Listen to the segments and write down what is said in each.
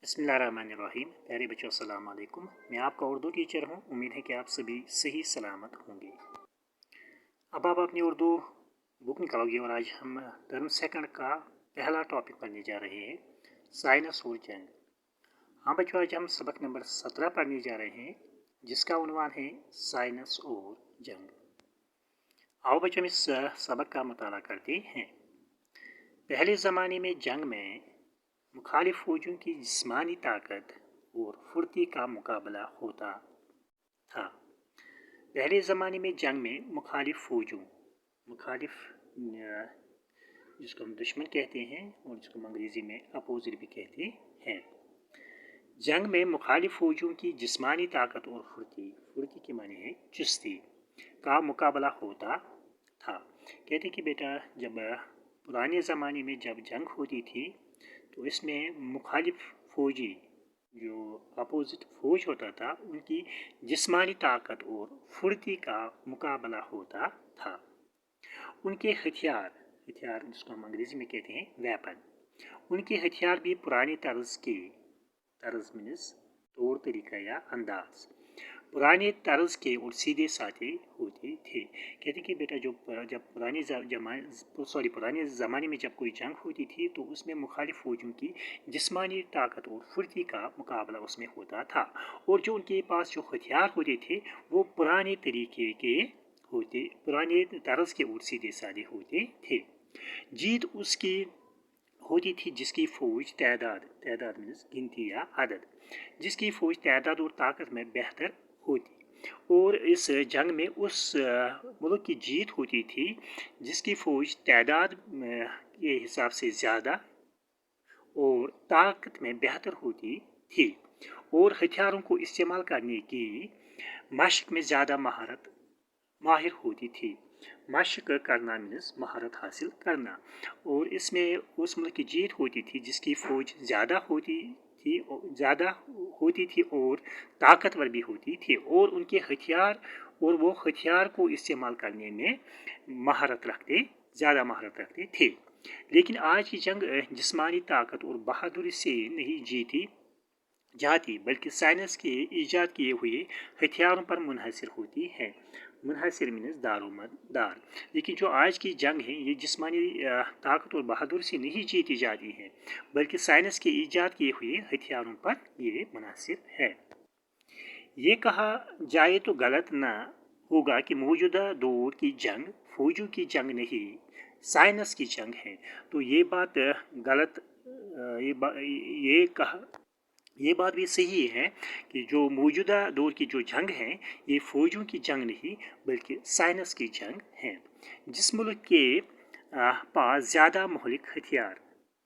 बिस्मिल्लाहिर्रहमानिर्रहीम। प्यारे बच्चों अस्सलाम वालेकुम। मैं आपका उर्दू टीचर हूँ। उम्मीद है कि आप सभी सही सलामत होंगे। अब आप अपनी उर्दू बुक निकालोगे और आज हम टर्म सेकंड का पहला टॉपिक पढ़ने जा रहे हैं, साइनस और जंग। हाँ बच्चों, आज हम सबक नंबर 17 पढ़ने जा रहे हैं जिसका उन्वान है साइनस और जंग। आओ बच्चों, इस सबक का मुताला करते हैं। पहले ज़माने में जंग में मुखालिफ फौजों की जिस्मानी ताकत और फुर्ती का मुकाबला होता था। पहले ज़माने में जंग में मुखालिफ जिसको हम दुश्मन कहते हैं और जिसको हम अंग्रेज़ी में अपोजिट भी कहते हैं, जंग में मुखालिफ फौजों की जिस्मानी ताकत और फुर्ती के माने है चुस्ती का मुकाबला होता था। कहते कि बेटा, जब पुराने ज़माने में जब जंग होती थी तो इसमें मुखालिफ फौजी जो अपोजिट फौज होता था उनकी जिस्मानी ताकत और फुर्ती का मुकाबला होता था। उनके हथियार जिसको हम अंग्रेज़ी में कहते हैं वेपन, उनके हथियार भी पुराने तर्ज मीन्स तौर तरीका या अंदाज पुराने तर्ज के और सीधे साधे होते थे। कहते कि बेटा, जब पुराने ज़माने में जब कोई जंग होती थी तो उसमें मुखालिफ फौजों की जिस्मानी ताकत और फुर्ती का मुकाबला उसमें होता था, और जो उनके पास जो हथियार होते थे वो पुराने तरीके के पुराने तर्ज के और सीधे साधे होते थे। जीत उसकी होती थी जिसकी फ़ौज तादाद मीन्स गिनती या अदद, जिसकी फ़ौज तादाद और ताकत में बेहतर होती, और इस जंग में उस मुल्क की जीत होती थी जिसकी फ़ौज तादाद के हिसाब से ज़्यादा और ताकत में बेहतर होती थी, और हथियारों को इस्तेमाल करने की मशक में ज़्यादा माहिर होती थी। मशक करना मीन्स महारत हासिल करना, और इसमें उस मुल्क की जीत होती थी जिसकी फ़ौज ज़्यादा होती थी और ताकतवर भी होती थी, और उनके हथियार को इस्तेमाल करने में ज़्यादा महारत रखते थे। लेकिन आज की जंग जिस्मानी ताकत और बहादुरी से नहीं जीती जाती बल्कि साइंस के ईजाद किए हुए हथियारों पर मुनहसर होती है। मुनहसर मीन्स दारोमदार। लेकिन जो आज की जंग है ये जिस्मानी ताकत और बहादुरी से नहीं जीती जाती है बल्कि साइंस के ईजाद किए हुए हथियारों पर ये मुनहसर है। ये कहा जाए तो गलत न होगा कि मौजूदा दौर की जंग फौजों की जंग नहीं, साइंस की जंग है। तो ये बात गलत ये बात भी सही है कि जो मौजूदा दौर की जो जंग है ये फ़ौजों की जंग नहीं बल्कि साइंस की जंग है। जिस मुल्क के पास ज़्यादा महलिक हथियार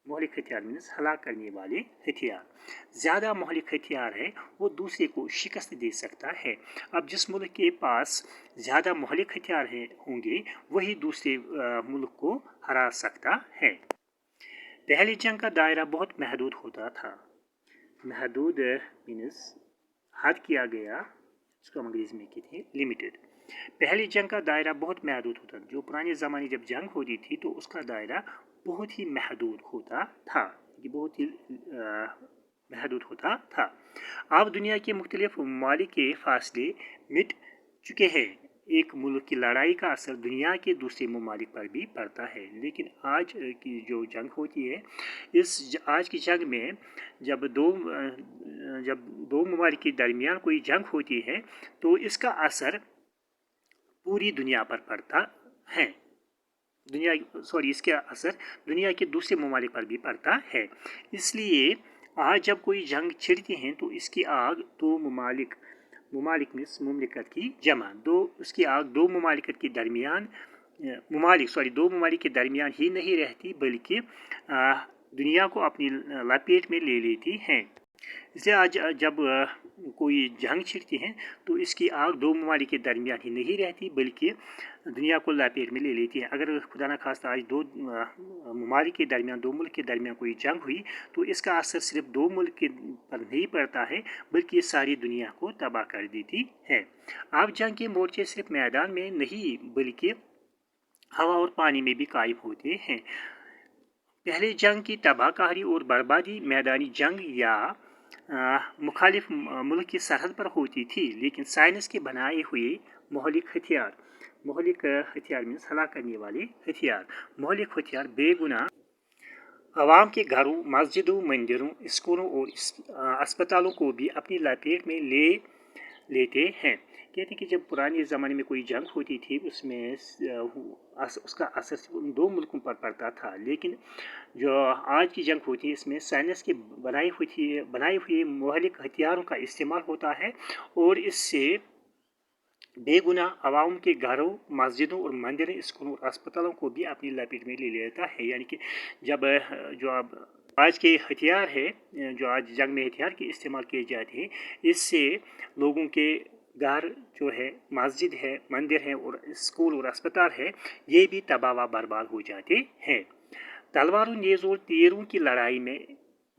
मीन्स हलाक करने वाले हथियार, ज़्यादा महलिक हथियार है वो दूसरे को शिकस्त दे सकता है। अब जिस मुल्क के पास ज़्यादा महलिक हथियार होंगे वही दूसरे मुल्क को हरा सकता है। पहली जंग का दायरा बहुत महदूद होता था। महदूद मीन्स हद किया गया, इसको हम अंग्रेज़ी में कहते हैं लिमिटेड। पहली जंग का दायरा बहुत महदूद होता था। जो पुराने ज़माने जब जंग होती थी तो उसका दायरा बहुत ही महदूद होता था, अब दुनिया के मुख्तलिफ ममालिक के फासले मिट चुके हैं। एक मुल्क की लड़ाई का असर दुनिया के दूसरे ममालिक पर भी पड़ता है। लेकिन आज की जो जंग होती है, आज की जंग में जब दो ममालिक के दरमियान कोई जंग होती है तो इसका असर पूरी दुनिया पर पड़ता है। इसका असर दुनिया के दूसरे ममालिक पर भी पड़ता है। इसलिए आज जब कोई जंग छिड़ती है तो इसकी आग दो ममालिक मीन्स मुमलिकत की जमा, उसकी आग दो ममालिक के दरमियान ही नहीं रहती बल्कि दुनिया को अपनी लपेट में ले लेती है। इसलिए आज जब कोई जंग छिड़ती है तो इसकी आग दो ममालिक के दरमियान ही नहीं रहती बल्कि दुनिया को लपेट में ले लेती है। अगर खुदा न खास्ता आज दो मुल्क के दरमियान कोई जंग हुई तो इसका असर सिर्फ दो मुल्क के पर नहीं पड़ता है बल्कि ये सारी दुनिया को तबाह कर देती है। अब जंग के मोर्चे सिर्फ मैदान में नहीं बल्कि हवा और पानी में भी कायम होते हैं। पहले जंग की तबाहकारी और बर्बादी मैदानी जंग या मुखालिफ मुल्क की सरहद पर होती थी, लेकिन साइंस के बनाए हुए मोहलिक हथियार मीन्स हलाक करने वाले हथियार, मोहलिक हथियार बेगुनाह आवाम के घरों, मस्जिदों, मंदिरों, स्कूलों और अस्पतालों को भी अपनी लपेट में लेते हैं। कहते हैं कि जब पुराने ज़माने में कोई जंग होती थी उसमें उसका असर सिर्फ उन दो मुल्कों पर पड़ता था, लेकिन जो आज की जंग होती है इसमें साइंस के बनाए हुए मोहलिक हथियारों का इस्तेमाल होता है और इससे बेगुनाह अवाम के घरों, मस्जिदों और मंदिरों, स्कूलों और अस्पतालों को भी अपनी लपेट में ले लेता है। यानी कि जब जो अब आज के हथियार है, जो आज जंग में हथियार के इस्तेमाल किए जाते हैं, इससे लोगों के घर जो है, मस्जिद है, मंदिर है और स्कूल और अस्पताल है, ये भी तबाह व बर्बाद हो जाते हैं। तलवारों, नेज़ और तीरों की लड़ाई में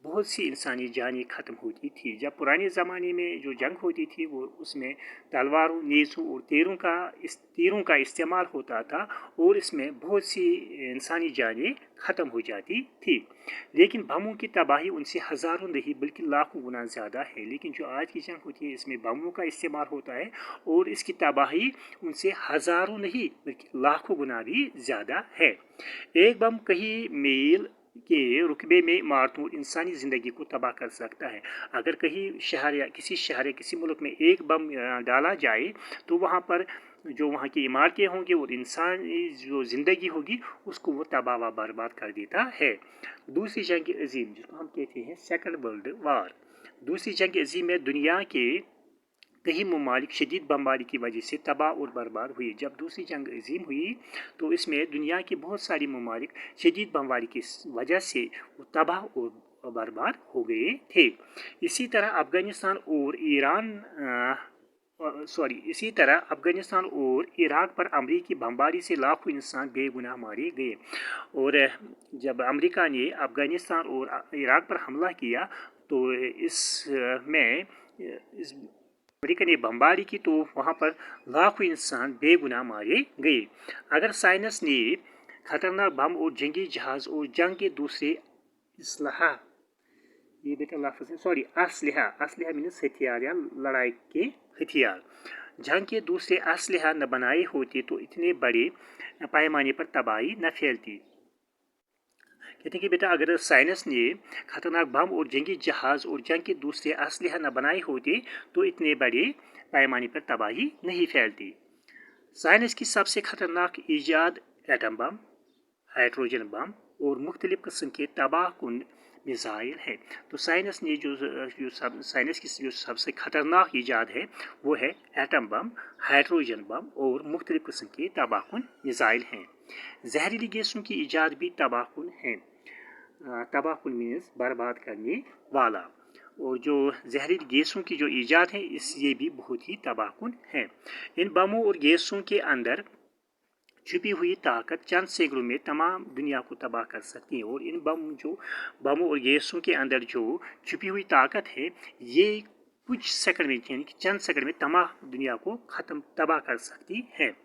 बहुत सी इंसानी जानें ख़त्म होती थी। जब पुराने ज़माने में जो जंग होती थी वो उसमें तलवारों, नेज़ों और तीरों का इस्तेमाल होता था और इसमें बहुत सी इंसानी जानें ख़त्म हो जाती थी। लेकिन बमों की तबाही उनसे हज़ारों नहीं बल्कि लाखों गुना ज़्यादा है। लेकिन जो आज की जंग होती है इसमें बमों का इस्तेमाल होता है और इसकी तबाही उनसे हज़ारों नहीं बल्कि लाखों गुना भी ज़्यादा है। एक बम कई मील के रुकबे में इमारतों और इंसानी ज़िंदगी को तबाह कर सकता है। अगर कहीं शहर या किसी मुल्क में एक बम डाला जाए तो वहाँ पर जो वहाँ की इमारतें होंगी और इंसानी जो ज़िंदगी होगी उसको वो तबाह व बर्बाद कर देता है। दूसरी जंग अजीम, जिसको हम कहते हैं सेकंड वर्ल्ड वार, दूसरी जंग अजीम में दुनिया के कई ममालिक शदीद बमबारी की वजह से तबाह और बर्बाद हुई। जब दूसरी जंग अजीम हुई तो इसमें दुनिया के बहुत सारी ममालिक शदीद बमबारी की वजह से तबाह और बर्बाद हो गए थे। इसी तरह अफगानिस्तान और इराक पर अमरीकी बमबारी से लाखों इंसान बेगुनाह मारे गए। और जब अमेरिका ने अफगानिस्तान और इराक पर हमला किया तो अमेरिका ने बमबारी की तो वहाँ पर लाखों इंसान बेगुनाह मारे गए। अगर साइंस ने खतरनाक बम और जंगी जहाज़ और जंग के दूसरे असलहा मीन्स हथियार या लड़ाई के हथियार, जंग के दूसरे असलहा न बनाए होते तो इतने बड़े पैमाने पर तबाही न फैलती। कहते हैं कि बेटा अगर साइंस ने खतरनाक बम और जंगी जहाज़ और जंग के दूसरे असलहा न बनाए होते तो इतने बड़े पैमाने पर तबाही नहीं फैलती। साइंस की सबसे खतरनाक ईजाद एटम बम, हाइड्रोजन बम और मुख्तलिफ किस्म के तबाहकुन मिसाइल है। तो साइंस ने साइंस की जो सबसे खतरनाक ईजाद है वो है एटम बम, हाइड्रोजन बम और मुख्तलिफ किस्म के तबाहकुन मिसाइल हैं। जहरीली गैसों की ईजाद भी तबाहकुन है। तबाहकुन मीन्स बर्बाद करने वाला, और जो जहरीली गैसों की जो ईजाद है ये भी बहुत ही तबाहकुन है। इन बमों और गैसों के अंदर छुपी हुई ताकत चंद सेकंडों में तमाम दुनिया को तबाह कर सकती है। और इन बमों और गैसों के अंदर जो छुपी हुई ताकत है ये कुछ सेकंड में यानी कि चंद सेकंड में तमाम दुनिया को तबाह कर सकती है।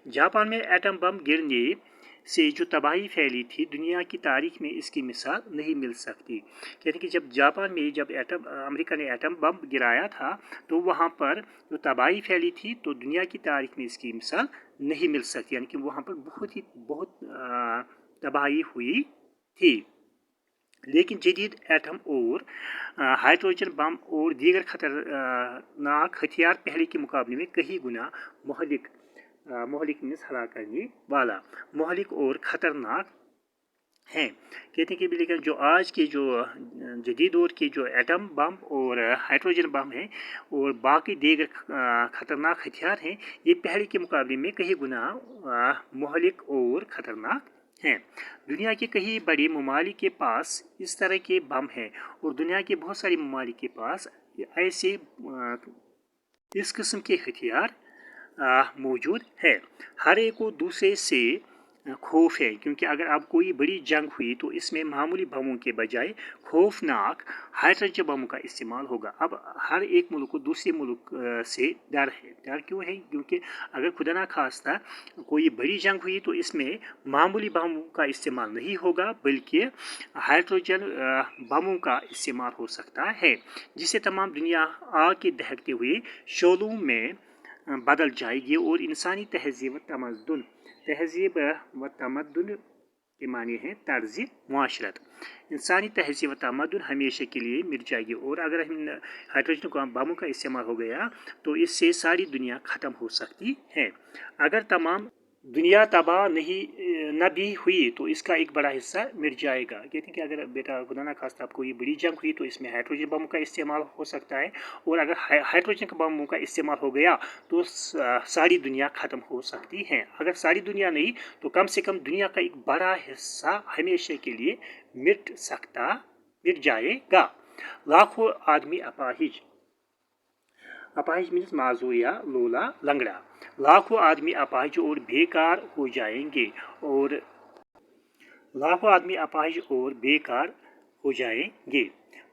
जापान में एटम बम गिरने से जो तबाही फैली थी दुनिया की तारीख में इसकी मिसाल नहीं मिल सकती। कहते हैं कि जब जापान में अमेरिका ने एटम बम गिराया था तो वहाँ पर जो तबाही फैली थी तो दुनिया की तारीख में इसकी मिसाल नहीं मिल सकती, यानी कि वहाँ पर बहुत तबाही हुई थी। लेकिन जदीद एटम और हाइड्रोजन बम और दीगर खतरनाक हथियार पहले के मुकाबले में कई गुना मोहलिक मीन्स हलाक करने वाला, मोहलिक और ख़तरनाक हैं। कहते हैं कि लेकिन जो आज के जो जदीद दौर के जो एटम बम और हाइड्रोजन बम हैं और बाकी दीगर ख़तरनाक हथियार हैं ये पहले के मुकाबले में कई गुना मोहलिक और ख़तरनाक हैं। दुनिया के कई बड़े ममालिक के पास इस तरह के बम हैं और दुनिया के बहुत सारे ममालिक के पास ऐसे इस किस्म के हथियार मौजूद है। हर एक को दूसरे से خوف ہے، کیونکہ اگر اب کوئی بڑی جنگ ہوئی تو اس میں معمولی بموں کے بجائے خوفناک ہائیڈروجن بموں کا استعمال ہوگا۔ اب ہر ایک ملک کو دوسرے ملک سے ڈر ہے۔ ڈر کیوں ہے؟ کیونکہ اگر خدا نخواستہ کوئی بڑی جنگ ہوئی تو اس میں معمولی بموں کا استعمال نہیں ہوگا بلکہ ہائیڈروجن بموں کا استعمال ہو سکتا ہے، جس سے تمام دنیا آگ کے دہکتے ہوئے شعلوں میں بدل جائے گی اور انسانی تہذیب و تمدن کے معنی ہے طرز معاشرت، انسانی تہذیب و تمدن ہمیشہ کے لیے مٹ جائے گی۔ اور اگر ہائیڈروجن بموں کا استعمال ہو گیا تو اس سے ساری دنیا ختم ہو سکتی ہے۔ اگر تمام دنیا تباہ نہ بھی ہوئی تو اس کا ایک بڑا حصہ مٹ جائے گا۔ کہتے ہیں کہ اگر بیٹا خدا نخواستہ آپ کوئی بڑی جنگ ہوئی تو اس میں ہائیڈروجن بموں کا استعمال ہو سکتا ہے، اور اگر ہائیڈروجن بموں کا استعمال ہو گیا تو ساری دنیا ختم ہو سکتی ہے۔ اگر ساری دنیا نہیں تو کم سے کم دنیا کا ایک بڑا حصہ ہمیشہ کے لیے مٹ جائے گا۔ لاکھوں آدمی اپاہج مینس معذور یا لولا لنگڑا، لاکھوں آدمی اپاہج اور بیکار ہو جائیں گے،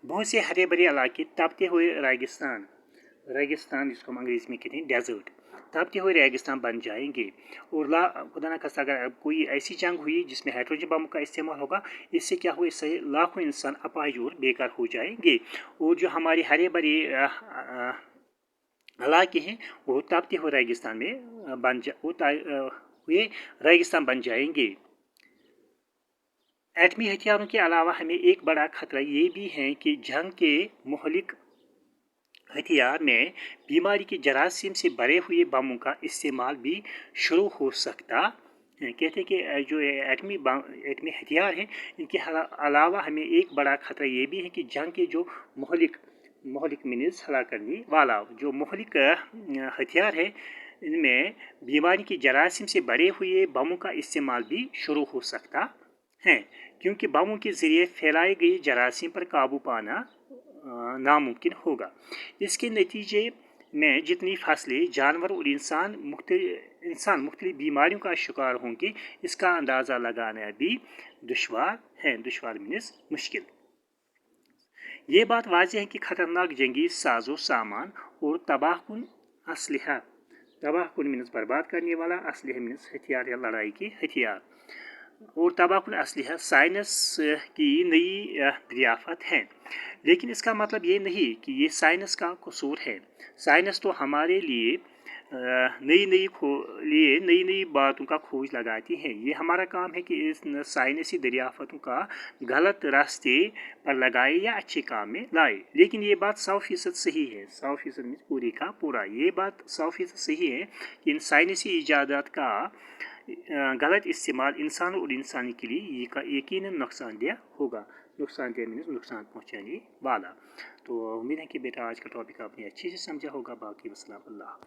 بہت سے ہرے بھرے علاقے تپتے ہوئے ریگستان جس کو ہم انگریزی میں کہتے ہیں ڈیزرٹ، تپتے ہوئے ریگستان بن جائیں گے۔ اور خدا نخواستہ اگر کوئی ایسی جنگ ہوئی جس میں ہائیڈروجن بم کا استعمال ہوگا، اس سے کیا ہوا؟ اس سے لاکھوں انسان اپاہج اور بیکار ہو جائیں گے، اور جو ہمارے ہرے بھرے علاقے ہیں وہ تپتے ہوئے ریگستان بن جائیں گے۔ ایٹمی ہتھیاروں کے علاوہ ہمیں ایک بڑا خطرہ یہ بھی ہے کہ جنگ کے مہلک ہتھیار میں بیماری کے جراثیم سے بھرے ہوئے بموں کا استعمال بھی شروع ہو سکتا ہے۔ کہتے ہیں کہ جو ایٹمی ہتھیار ہیں ان کے علاوہ ہمیں ایک بڑا خطرہ یہ بھی ہے کہ جنگ کے جو مہلک مینز ہلاک کرنے والا جو مہلک ہتھیار ہے ان میں بیماری کے جراثیم سے بھرے ہوئے بموں کا استعمال بھی شروع ہو سکتا ہے، کیونکہ بموں کے ذریعے پھیلائے گئے جراثیم پر قابو پانا ناممکن ہوگا۔ اس کے نتیجے میں جتنی فصلیں، جانور اور انسان مختلف بیماریوں کا شکار ہوں گے، اس کا اندازہ لگانا بھی دشوار ہے۔ دشوار مینس مشکل۔ یہ بات واضح ہے کہ خطرناک جنگی ساز و سامان اور تباہ کن اسلحہ، تباہ کن مینس برباد کرنے والا، اسلحہ مینس ہتھیار یا لڑائی کے ہتھیار، اور تباہ کن اسلحہ سائنس کی نئی دریافت ہے، لیکن اس کا مطلب یہ نہیں کہ یہ سائنس کا قصور ہے۔ سائنس تو ہمارے لیے نئی باتوں کا کھوج لگاتی ہے۔ یہ ہمارا کام ہے کہ اس سائنسی دریافتوں کا غلط راستے پر لگائے یا اچھے کام میں لائے، لیکن یہ بات 100% صحیح ہے۔ 100% مینس پوری کا پورا، یہ بات 100% صحیح ہے کہ ان سائنسی ایجادات کا غلط استعمال انسانوں اور انسانی کے لیے یقیناً نقصان دہ ہوگا۔ نقصان دہ مینس نقصان پہنچانے والا۔ تو امید ہے کہ بیٹا آج کا ٹاپک آپ نے اچھے سے سمجھا ہوگا۔ باقی وسلام اللہ۔